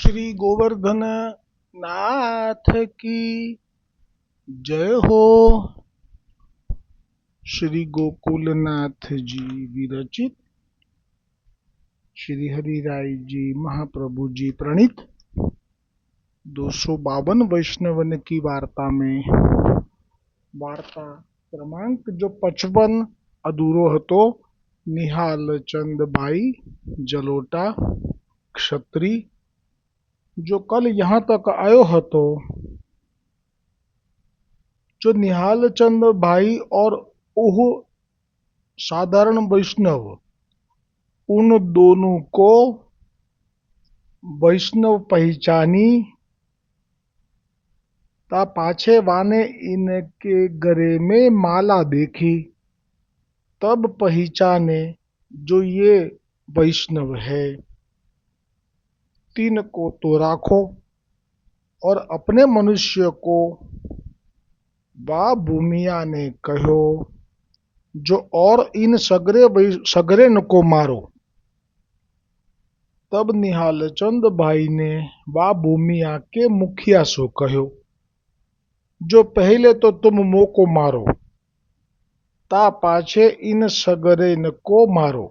श्री गोवर्धन नाथ की जय हो। श्री गोकुलनाथ जी विरचित श्री हरिराय जी महाप्रभु जी प्रणीत 252 वैष्णवन की वार्ता में वार्ता क्रमांक जो 55 अधूरो हतो। निहाल चंद भाई जलोटा क्षत्री जो कल यहाँ तक आयो हतो, जो निहाल चंद भाई और ओह साधारण वैष्णव, उन दोनों को वैष्णव पहचानी ता पाछे वाने इनके गले में माला देखी, तब पहचाने जो ये वैष्णव है। तीन को तो राखो और अपने मनुष्य को बा भूमिया ने कहो जो और इन सगरे न को मारो। तब निहाल चंद भाई ने बा भूमिया के मुखिया सो कहो जो पहले तो तुम मो को मारो ता पाछे इन सगरे न को मारो।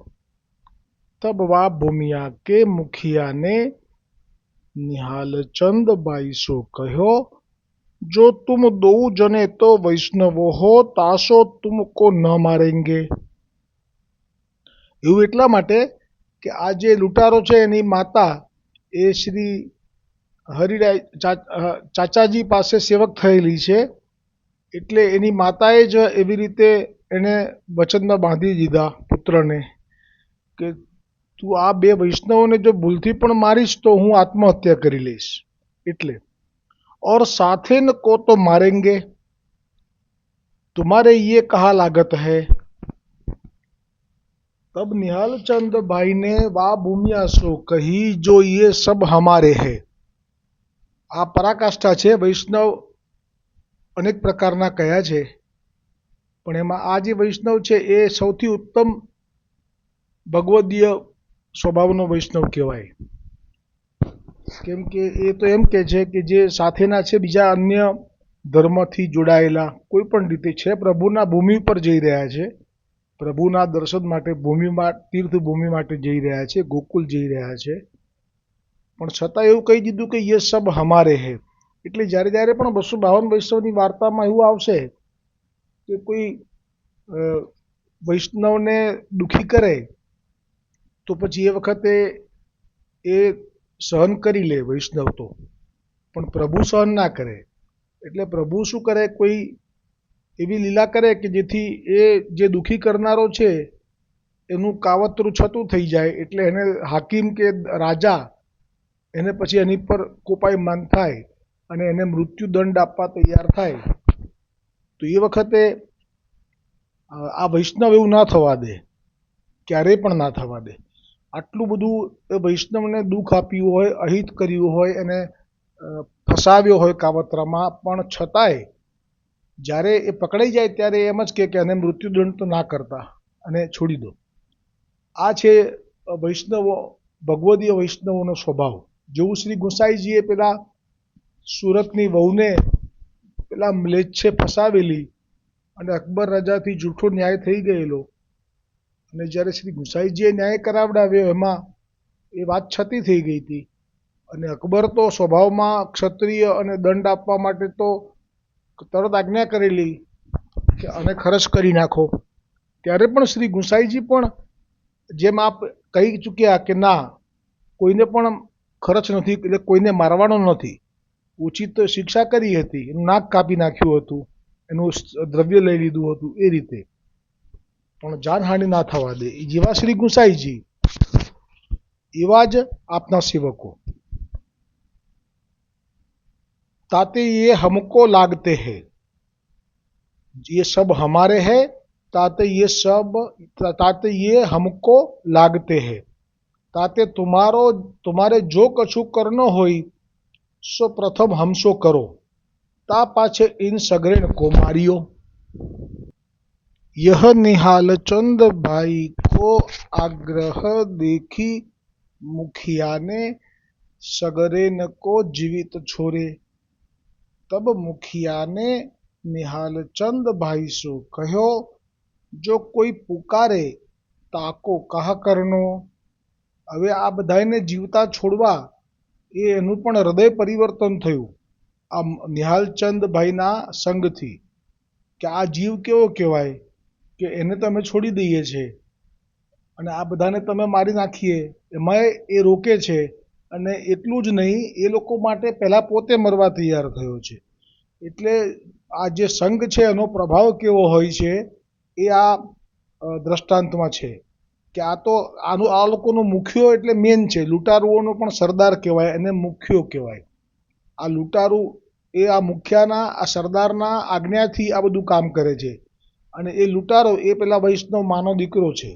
तब वा भूमिया के मुखिया ने निहाल चंद भाई सो कहो जो तुम दो जने तो वैष्णव हो तासो तुमको न मारेंगे। એવું એટલા માટે કે આ જે લૂંટારો છે એની માતા એ શ્રી હરિરાય ચાચાજી પાસે સેવક થયેલી છે, એટલે એની માતાએ જ એવી રીતે એને વચનમાં બાંધી દીધા પુત્રને કે તું આ બે વૈષ્ણવોને જો ભૂલથી પણ મારીશ તો હું આત્મહત્યા કરી લઈશ, એટલે और साथे न को तो मारेंगे, तुम्हारे ये कहा लागत है। तब निहाल चंद भाई ने वा भूमिया सो कही जो ये सब हमारे है। आ पराकाष्ठा छे। वैष्णव अनेक प्रकारना कया छे पण एमां आ जे वैष्णव छे ए सौथी उत्तम भगवदीय स्वभावनो वैष्णव कहेवाय। केम के ए तो एम के छे कि जे साथेना छे बीजा अन्य धर्मथी जोड़ायेला कोई पण रीते छे, प्रभुना भूमि पर जई रह्या छे, प्रभुना दर्शन माटे भूमिमां तीर्थ भूमि माटे जई रह्या छे, गोकुल जई रह्या छे, पण छतां एवुं कही दीधुं कि ये सब हमारे है। એટલે જ્યારે જ્યારે પણ 252 વૈષ્ણવની વાર્તામાં એવું આવશે કે કોઈ વૈષ્ણવને દુઃખી કરે તો પછી એ વખતે એ સહન કરી લે વૈષ્ણવ તો, પણ પ્રભુ સહન ના કરે। એટલે પ્રભુ શું કરે, કોઈ એવી લીલા કરે કે જેથી એ જે દુઃખી કરનારો છે એનું કાવતરું છતું થઈ જાય, એટલે એને હાકીમ કે રાજા એને પછી એની પર કોપાયમાન થાય અને એને મૃત્યુદંડ આપવા તૈયાર થાય। તો એ વખતે આ વૈષ્ણવ એવું ના થવા દે, ક્યારેય પણ ના થવા દે। આટલું બધું વૈષ્ણવને દુઃખ આપ્યું હોય, અહિત કર્યું હોય, એને ફસાવ્યો હોય કાવતરામાં, પણ છતાંય જ્યારે એ પકડાઈ જાય ત્યારે એમ જ કે એને મૃત્યુદંડ તો ના કરતા અને છોડી દો। આ છે વૈષ્ણવો, ભગવદીય વૈષ્ણવોનો સ્વભાવ। જેવું શ્રી ગુસાઈજીએ પેલા સુરતની વહુને પેલા મ્લેચ્છે ફસાવેલી અને અકબર રાજાથી જૂઠો ન્યાય થઈ ગયેલો, અને જ્યારે શ્રી ગુસાઈજીએ ન્યાય કરાવડાવ્યો એમાં એ વાત છતી થઈ ગઈ હતી, અને અકબર તો સ્વભાવમાં ક્ષત્રિય અને દંડ આપવા માટે તો તરત આજ્ઞા કરેલી કે આને ખરચ કરી નાખો। ત્યારે પણ શ્રી ગુસાઈજી પણ જેમ આપ કહી ચૂક્યા કે ના કોઈને પણ ખરચ નથી, એટલે કોઈને મારવાનો નથી, ઉચિત શિક્ષા કરી હતી, એનું નાક કાપી નાખ્યું હતું, એનું દ્રવ્ય લઈ લીધું હતું, એ રીતે પણ જાનહાનિ ના થવા દે। જેવા શ્રી ગુસાઈજી એવા જ આપના સેવકો। ताते ये हमको लागते हैं, ये सब हमारे हैं, ताते ये हमको लागते हैं, ताते तुम्हारे जो कछु करनो होई सो प्रथम हमसो करो, ता पाछे इन सगरेण को मारियो। यह निहाल चंद भाई को आग्रह देखी मुखिया ने सगरे न को जीवित छोरे। तब मुखिया ने निहाल चंद भाई सो कहो, जो कोई पुकारे ताको कहा करनो। હવે આ બધાને જીવતા છોડવા એનું પણ હૃદય પરિવર્તન થયું આ નિહાલચંદભાઈના સંગથી, કે આ જીવ કેવો કહેવાય કે એને તો અમે છોડી દઈએ છીએ અને આ બધાને તમે મારી નાખીએ, એમાંય એ રોકે છે. અને એટલું જ નહીં, એ લોકો માટે પહેલાં પોતે મરવા તૈયાર થયો છે. એટલે આ જે સંઘ છે એનો પ્રભાવ કેવો હોય છે એ આ દ્રષ્ટાંતમાં છે. કે આ તો આ લોકોનો મુખ્યો એટલે મેન છે. લૂંટારુઓનો પણ સરદાર કહેવાય, એને મુખ્યો કહેવાય. આ લૂંટારુ એ આ મુખ્યાના, આ સરદારના આજ્ઞાથી આ બધું કામ કરે છે. અને એ લૂંટારો એ પેલા વૈષ્ણવ માનો દીકરો છે.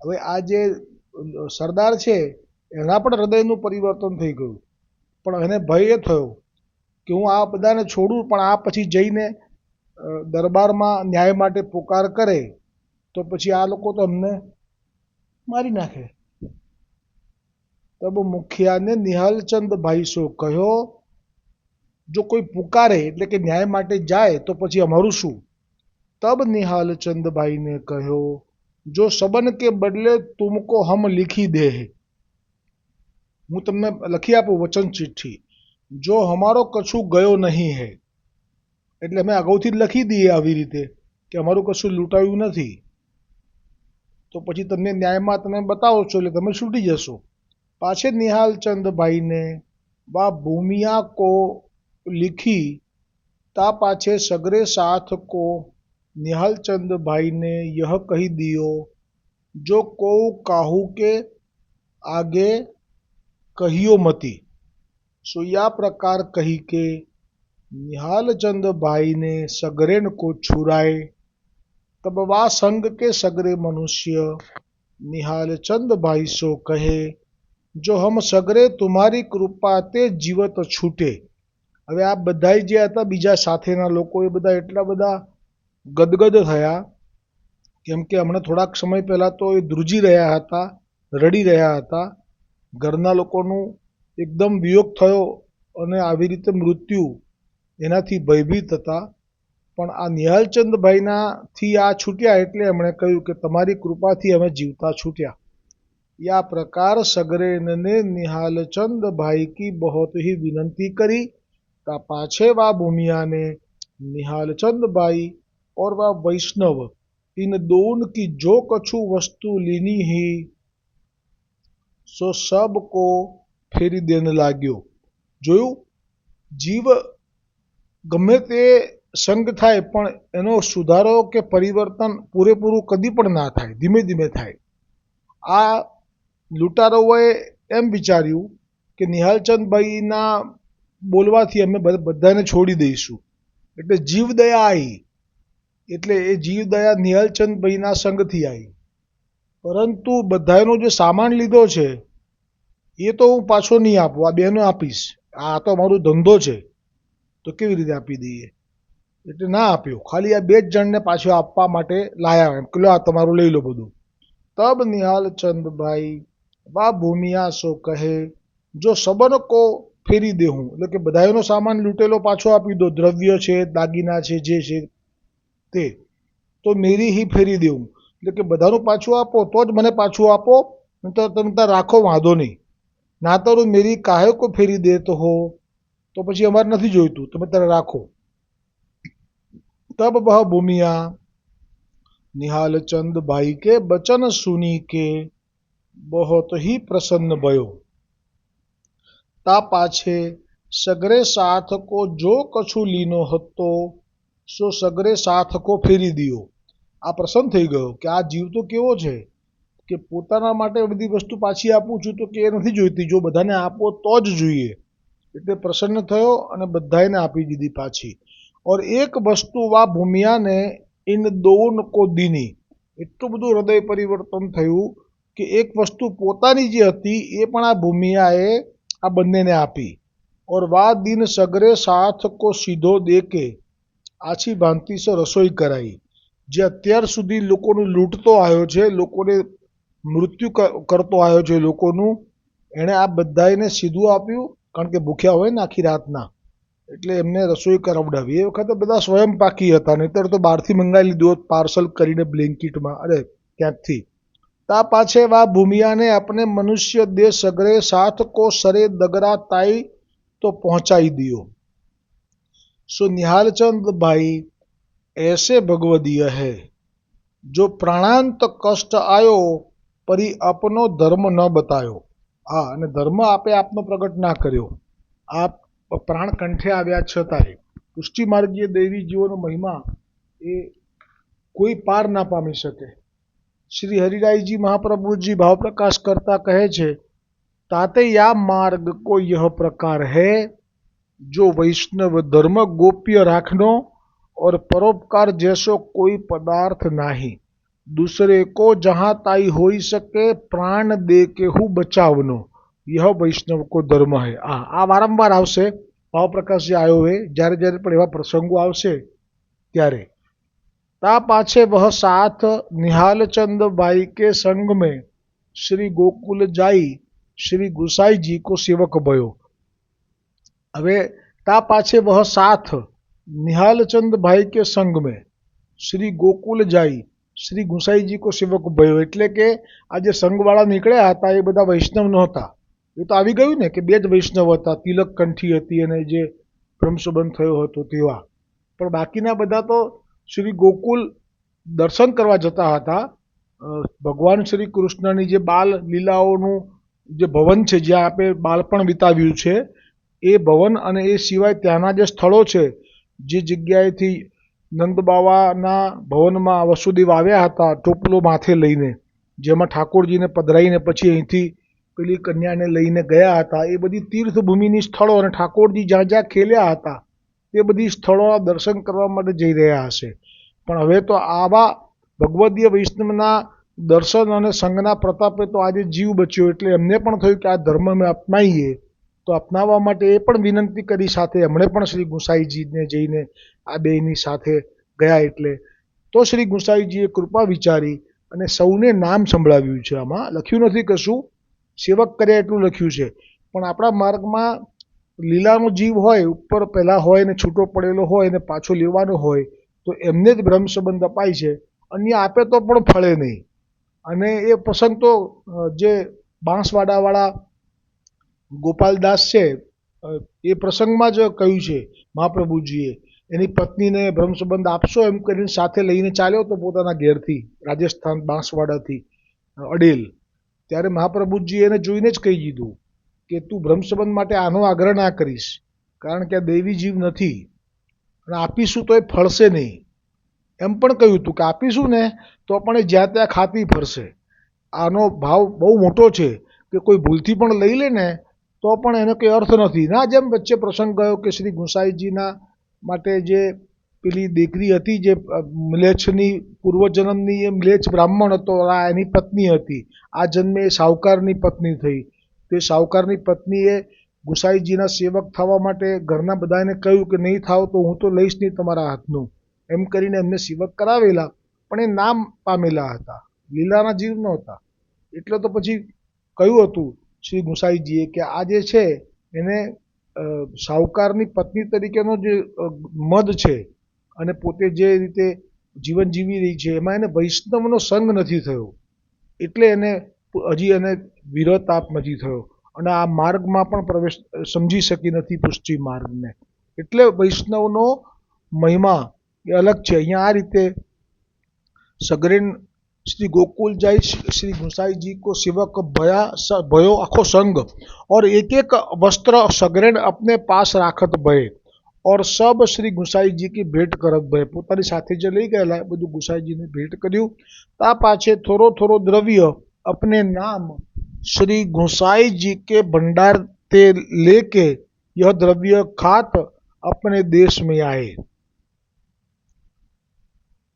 હવે આ જે સરદાર છે એના પણ હૃદયનું પરિવર્તન થઈ ગયું, પણ એને ભય એ થયો કે હું આ બધાને છોડું, પણ આ પછી જઈને દરબારમાં ન્યાય માટે પુકાર કરે તો પછી આ લોકો તો અમને મારી નાખે. તબ મુખિયા ને નિહાલચંદ ભાઈ સો કહ્યો, જો કોઈ પુકારે એટલે કે ન્યાય માટે જાય તો પછી અમારું શું. તબ નિહાલચંદ ભાઈ ને કહ્યો, જો સબન કે બદલે તુમકો હમ लिखी दे, હું તમને લખી આપું વચન ચિઠ્ઠી, જો હમારો કશું ગયો નહીં હે, એટલે અમે અગાઉથી જ લખી દઈએ આવી રીતે કે અમારું કશું લૂંટાયું નથી, તો પછી તમને ન્યાયમાં તમે બતાવો છો એટલે તમે છૂટી જશો. પાછે નિહાલચંદભાઈને વા ભૂમિયા કો लिखी ता पाछे सगरे साथ को निहालचंदभाઈને यह कही दियो, जो को काहू के आगे कहियो मती. सो या प्रकार कही के निहालचंदभाई ने सगरेन को छुराए. तब वा संग के सगरे मनुष्य निहालचंद भाई सो कहे, जो हम सगरे तुम्हारी कृपा ते जीवत छूटे. હવે આ બધા જે હતા બીજા સાથેના લોકો એ બધા એટલા બધા ગદગદ થયા, કેમ કે હમણાં થોડાક સમય પહેલાં તો એ ધ્રુજી રહ્યા હતા, રડી રહ્યા હતા. ઘરના લોકોનું એકદમ વિયોગ થયો અને આવી રીતે મૃત્યુ એનાથી ભયભીત હતા. પણ આ નિહાલચંદભાઈનાથી આ છૂટ્યા એટલે એમણે કહ્યું કે તમારી કૃપાથી અમે જીવતા છૂટ્યા. યા પ્રકાર સગરેને નિહાલચંદભાઈ કી બહોત ही विनंती करी. ता पाछे वा भूमिया ने निहालचंदभाई और वह वैष्णव इन दोन की जो कछु वस्तु लीनी ही सो सब को फेरी देने लाग्यो. જોયું, જીવ ગમે તે સંગ થાય પણ એનો સુધારો કે પરિવર્તન પૂરેપૂરું કદી પણ ના થાય, ધીમે ધીમે થાય. આ લૂંટારોએ એમ વિચાર્યું કે નિહાલચંદભાઈના બોલવાથી અમે બધાને છોડી દઈશું, એટલે જીવદયા આવી. એટલે એ જીવદયા નિહાલચંદભાઈના સંગથી આવી. પરંતુ બધાનો જે સામાન લીધો છે એ તો હું પાછો નહીં આપું, આ બેનો આપીશ, આ તો અમારો ધંધો છે, તો કેવી રીતે આપી દઈએ. એટલે ના આપ્યો, ખાલી આ બે જ જણને પાછો આપવા માટે લાયા, એમ કે લો આ તમારું લઈ લો બધું. તબ નિહાલચંદભાઈ વા ભૂમિયા સો કહે, જો સબન કો ફેરી દેહું, એટલે કે બધાનો સામાન લૂંટેલો પાછો આપી દો, દ્રવ્ય છે, દાગીના છે, જે છે તે, તો મેરી હી ફેરી દેવું, એટલે કે બધાનું પાછું આપો તો જ મને પાછું આપો, તો તમે ત્યાં રાખો, વાંધો નહીં. ના તો મેરી કાહે કો ફેરી દેતો હો, તો પછી અમારે નથી જોઈતું, તમે ત્યારે રાખો. तब वह भूमिया निहालचंदभाई के बचन सुनी के बहुत ही प्रसन्न भयो. ता पाछे सगरे साथ को जो कछु लीनो હતો સો સગરે સાથ કો ફેરી દિયો. આ પ્રસન્ન થઈ ગયો કે આ જીવ તો કેવો છે કે પોતાના માટે બધી વસ્તુ પાછી આપું છું, તો કે એ નથી જોઈતી, જો બધાને આપો તો જ જોઈએ. એટલે પ્રસન્ન થયો અને બધાને આપી દીધી પાછી. और एक वस्तु वा भूमिया ने इन दोन को दीनी. એટલું બધું હૃદય પરિવર્તન થયું કે એક વસ્તુ પોતાની જે હતી એ પણ આ ભૂમિયાએ આ બંનેને આપી. और वा दिन सगरे साथ को सीधो दे के આછી ભાંતિ સે રસોઈ કરાઈ. જે અત્યાર સુધી લોકોનું લૂંટતો આવ્યો છે, લોકોને મૃત્યુ કરતો આવ્યો છે લોકોનું, એણે આ બધાને સીધું આપ્યું, કારણ કે ભૂખ્યા હોય ને આખી રાતના, એટલે એમને રસોઈ કરાવડાવી. એ વખતે બધા સ્વયં પાકી હતા, નહીતર તો બહારથી મંગાવી લીધું હોત પાર્સલ કરીને બ્લિંકિટમાં, અરે ક્યાંકથી. તા પાછે વા ભૂમિયાને अपने मनुष्य दे सगरे साथ को सरे दगरा ताई तो पहुंचाई दियो. सो निहालचंद भाई ऐसे भगवदीय है जो प्राणांत कष्ट आयो परी अपनो धर्म न बतायो. હા, અને ધર્મ આપે આપનો પ્રગટ ના કર્યો. આપ પ્રાણ કંઠે આવ્યા છતાંય પુષ્ટિ માર્ગીય દેવી જીવોનો મહિમા એ કોઈ પાર ના પામી શકે. શ્રી હરિરાયજી મહાપ્રભુજી ભાવ પ્રકાશ કરતા કહે છે, ताते या मार्ग को यह प्रकार है जो वैष्णव धर्म गोप्य राखनो और परोपकार जैसो कोई पदार्थ नाही. दूसरे को जहाँ ताई होई सके प्राण दे के हूँ बचावनो, यह वैष्णव को धर्म है. આ વારંવાર આવશે. ભાવ પ્રકાશ જે આવ્યો હોય જ્યારે જ્યારે પણ એવા પ્રસંગો આવશે ત્યારે. ता पाछे वह साथ निहालचंद भाई के संग में श्री गोकुल जाई श्री गुसाई जी को सेवक भयो. હવે ता पाछे वह साथ निहालचंद भाई के संग में श्री गोकुल जाई શ્રી ગુસાઈજી કો સેવક ભયો, એટલે કે આ જે સંઘવાળા નીકળ્યા હતા એ બધા વૈષ્ણવ નહોતા. એ તો આવી ગયું ને કે બે જ વૈષ્ણવ હતા, તિલક કંઠી હતી અને જે બ્રહ્મસંબંધ થયો હતો તેવા. પણ બાકીના બધા તો શ્રી ગોકુલ દર્શન કરવા જતા હતા. ભગવાન શ્રી કૃષ્ણની જે બાલ લીલાઓનું જે ભવન છે, જ્યાં આપણે બાળપણ વિતાવ્યું છે, એ ભવન અને એ સિવાય ત્યાંના જે સ્થળો છે, જે જગ્યાએથી નંદબાવાના ભવનમાં વસુદેવ આવ્યા હતા ટોપલો માથે લઈને, જેમાં ઠાકોરજીને પધરાઈને પછી અહીંથી પેલી કન્યાને લઈને ગયા હતા, એ બધી તીર્થભૂમિની સ્થળો અને ઠાકોરજી જ્યાં જ્યાં ખેલ્યા હતા તે બધી સ્થળોના દર્શન કરવા માટે જઈ રહ્યા હશે. પણ હવે તો આવા ભગવદીય વૈષ્ણવના દર્શન અને સંઘના પ્રતાપે તો આજે જીવ બચ્યો, એટલે એમને પણ થયું કે આ ધર્મ અમે અપનાવીએ. તો અપનાવવા માટે એ પણ વિનંતી કરી સાથે એમણે પણ શ્રી ગુસાઈજીને જઈને આ બેયની સાથે ગયા. એટલે તો શ્રી ગુસાઈજીએ કૃપા વિચારી અને સૌને નામ સંભળાવ્યું છે. આમાં લખ્યું નથી કશું, સેવક કર્યા એટલું લખ્યું છે. પણ આપણા માર્ગમાં લીલાનો જીવ હોય, ઉપર પહેલાં હોય ને છૂટો પડેલો હોય ને પાછો લેવાનો હોય, તો એમને જ બ્રહ્મ સંબંધ અપાય છે. અન્ય આપે તો પણ ફળે નહીં. અને એ પ્રસંગ તો જે બાંસવાડાવાળા ગોપાલદાસ છે એ પ્રસંગમાં જ કહ્યું છે મહાપ્રભુજીએ. એની પત્નીને બ્રહ્મ સંબંધ આપશો એમ કરીને સાથે લઈને ચાલ્યો તો પોતાના ઘેરથી, રાજસ્થાન બાંસવાડાથી અડેલ. ત્યારે મહાપ્રભુજીએ એને જોઈને જ કહી દીધું કે તું બ્રહ્મ સંબંધ માટે આનો આગ્રહ ના કરીશ, કારણ કે આ દૈવી જીવ નથી અને આપીશું તો એ ફળશે નહીં. એમ પણ કહ્યું હતું કે આપીશું ને તો પણ એ જ્યાં ત્યાં ખાતી ફરશે. આનો ભાવ બહુ મોટો છે કે કોઈ ભૂલથી પણ લઈ લે ને તો પણ એનો કંઈ અર્થ નથી. ના, જેમ વચ્ચે પ્રસંગ ગયો કે શ્રી ગુસાઈજીના માટે જે પેલી દીકરી હતી, જે મ્લેચ્છની પૂર્વજન્મની એ મ્લેચ્છ બ્રાહ્મણ હતો, આ એની પત્ની હતી. આ જન્મે એ સાહુકારની પત્ની થઈ. તે સાહુકારની પત્નીએ ગુસાઈજીના સેવક થવા માટે ઘરના બધાને કહ્યું કે નહીં થાવ તો હું તો લઈશ નહીં તમારા હાથનું, એમ કરીને એમને સેવક કરાવેલા. પણ એ નામ પામેલા હતા, લીલાના જીવ નહોતા. એટલે તો પછી કહ્યું હતું શ્રી ગુસાઈજીએ કે આ જે છે એને સાહુકારની પત્ની તરીકેનો જે મદ છે અને પોતે જે રીતે જીવન જીવી રહી છે એમાં એને વૈષ્ણવનો સંગ નથી થયો, એટલે એને હજી એને વિરહતાપ નથી થયો અને આ માર્ગમાં પણ પ્રવેશ સમજી શકી નથી, પુષ્ટિ માર્ગને. એટલે વૈષ્ણવનો મહિમા એ અલગ છે. અહીંયા આ રીતે સગરેન श्री गोकुल जाई श्री गुसाई जी को सेवक भयो आखो संग और एक एक वस्त्र सगरेन अपने पास राखत भय और सब श्री गुसाई जी की भेंट करत भय. પોતાની સાથે જે લઈ ગયેલા બધું ગુસાઈજીને ભેટ કર્યું. તા પાછે થોડો થોડો દ્રવ્ય अपने नाम श्री गुसाई जी के भंडार ते लेके यह द्रव्य खात अपने देश में आए.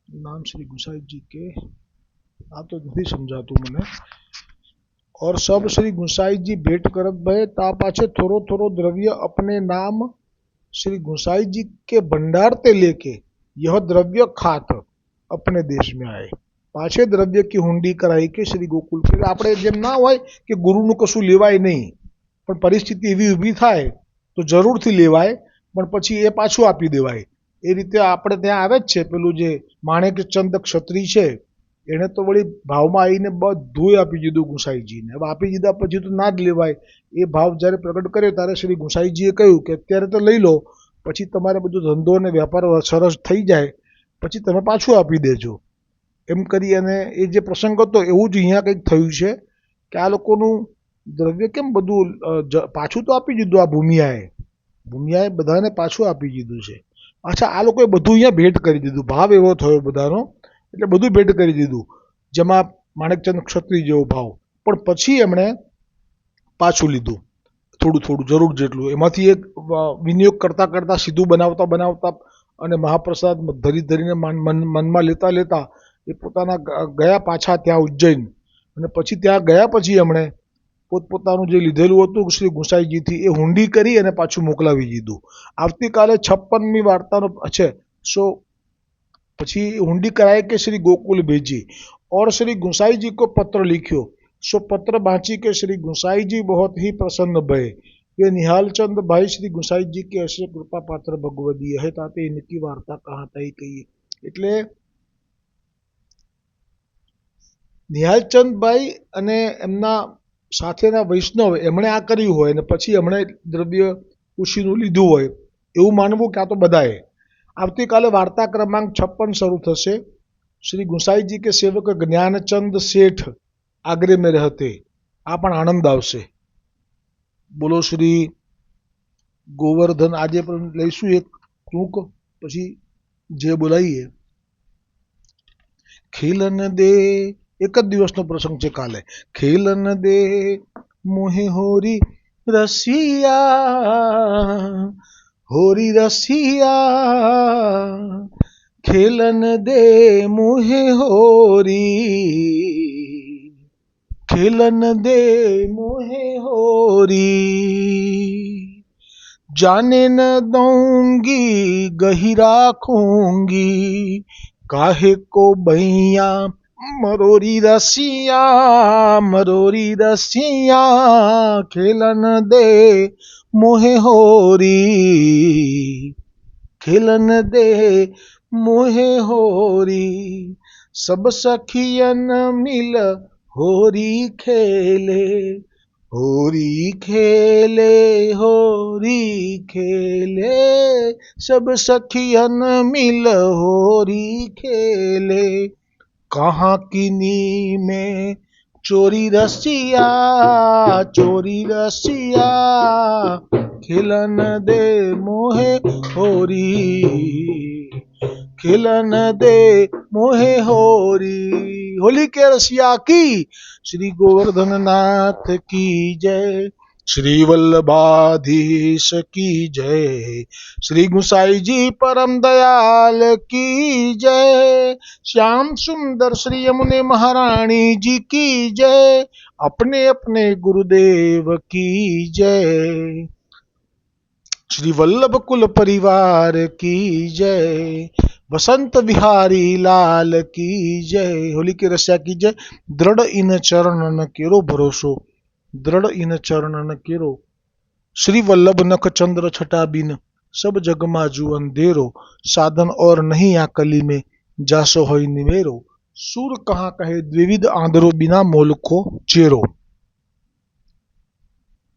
नाम श्री गुसाई जी के आ तो नहीं समझातु मैंने. और सब श्री गुसाई जी भेंट करत भय. ता पाछे थोड़ो थोड़ो द्रव्य अपने नाम श्री गुसाई जी के भंडार ते लेके यह द्रव्य खात अपने देश में आए. પાછે દ્રવ્ય की हुंडी कराई કે શ્રી ગોકુલ કે આપણે જેમ ના હોય કે ગુરુનું કશું લેવાય નહીં, પણ પરિસ્થિતિ એવી ઊભી થાય તો જરૂરથી લેવાય, પણ પછી એ પાછું આપી દેવાય. એ રીતે આપણે ત્યાં આવે જ છે પેલું જે માણેકચંદ ક્ષત્રિય છે, એણે તો વળી ભાવમાં આવીને બધું આપી દીધું ગુસાઈજીને. હવે આપી દીધા પછી તો ના જ લેવાય. એ ભાવ જ્યારે પ્રગટ કર્યો ત્યારે શ્રી ગુસાઈજીએ કહ્યું કે અત્યારે તો લઈ લો, પછી તમારે બધો ધંધો અને વેપાર સરસ થઈ જાય પછી તમે પાછું આપી દેજો. એમ કરી અને એ જે પ્રસંગ હતો એવું જ અહીંયા કંઈક થયું છે કે આ લોકોનું દ્રવ્ય કેમ બધું પાછું તો આપી દીધું. આ ભૂમિયાએ બધાને પાછું આપી દીધું છે. અચ્છા, આ લોકોએ બધું અહીંયા ભેટ કરી દીધું. ભાવ એવો થયો બધાનો, એટલે બધું ભેટ કરી દીધું, જેમાં માણેકચંદ ક્ષત્રિય જેવો ભાવ. પણ પછી એમણે પાછું લીધું થોડું થોડું, જરૂર જેટલું. એમાંથી એક વિનિયોગ કરતાં કરતાં સીધું બનાવતા બનાવતા અને મહાપ્રસાદ ધરીને મનમાં લેતા લેતા એ પોતાના ગયા પાછા ત્યાં ઉજ્જૈન. અને પછી ત્યાં ગયા પછી એમણે પોતપોતાનું જે લીધેલું હતું શ્રી ગુસાઈજીથી એ હુંડી કરી અને પાછું મોકલાવી દીધું. આવતીકાલે 56મી વાર્તાનો છે. સો પછી हुंडी कराए के श्री गोकुल भेजी और श्री गुसाई जी को पत्र लिखियो. सो पत्र बाँची के श्री गुसाई जी बहुत ही प्रसन्न भये. ये निहालचंद भाई श्री गुसाई जी के ऐसे कृपा पात्र भगवदीय है ताते इनकी वार्ता कहाँ तई कही. એટલે નિહાલચંદભાઈ અને એમના સાથેના વૈષ્ણવ એમણે આ કર્યું હોય અને પછી એમણે દ્રવ્ય ઉછીનું લીધું હોય એવું માનવું કે આ તો બધાએ. આવતીકાલે વાર્તા ક્રમાંક 56 શરૂ થશે. શ્રી ગુસાઈ जी के सेवक ज्ञानचंद सेठ आगरे में रहते. આ પણ આનંદ આવશે. બોલો શ્રી ગોવર્ધન. આજે પણ લઈશું એક ટૂંક, પછી જે બોલાવીએ. ખેલન દે, એક જ દિવસનો પ્રસંગ છે કાલે. ખેલન દે મોહે હોરી રસિયા, होरी रसिया खेलन दे मुहे होरी, खेलन दे मुहे होरी, जाने न दूंगी गही राखूंगी काहे को भैया मरोरी रसिया, मरोरी रसिया खेलन दे मोहे होरी, खेलन दे मोहे होरी, सब सखियन मिल होरी खेले, होरी खेले, होरी खेले, सब सखियन मिल होरी खेले, कहाँ किनी में चोरी रसिया, चोरी रसिया खेलन दे मोहे होरी, खेलन दे मोहे होरी. होली के रसिया की श्री गोवर्धन नाथ की जय, श्री वल्लभाधीश की जय, श्री गुसाई जी परम दयाल की जय, श्याम सुंदर श्री यमुने महारानी जी की जय, अपने अपने गुरुदेव की जय, श्री वल्लभ कुल परिवार की जय, वसंत विहारी लाल की जय. होली की रसिया की जय. दृढ़ इन चरणन केरो भरोसो, दृढ़ इन चरणन केरो, श्री वल्लभ नख चंद्र छटा बिन सब जग माजू अंधेरो, साधन और नहीं आ कली में जासो होई निवेरो, सूर कहाँ कहे द्विविध आंधरो बिना मोल को चेरो.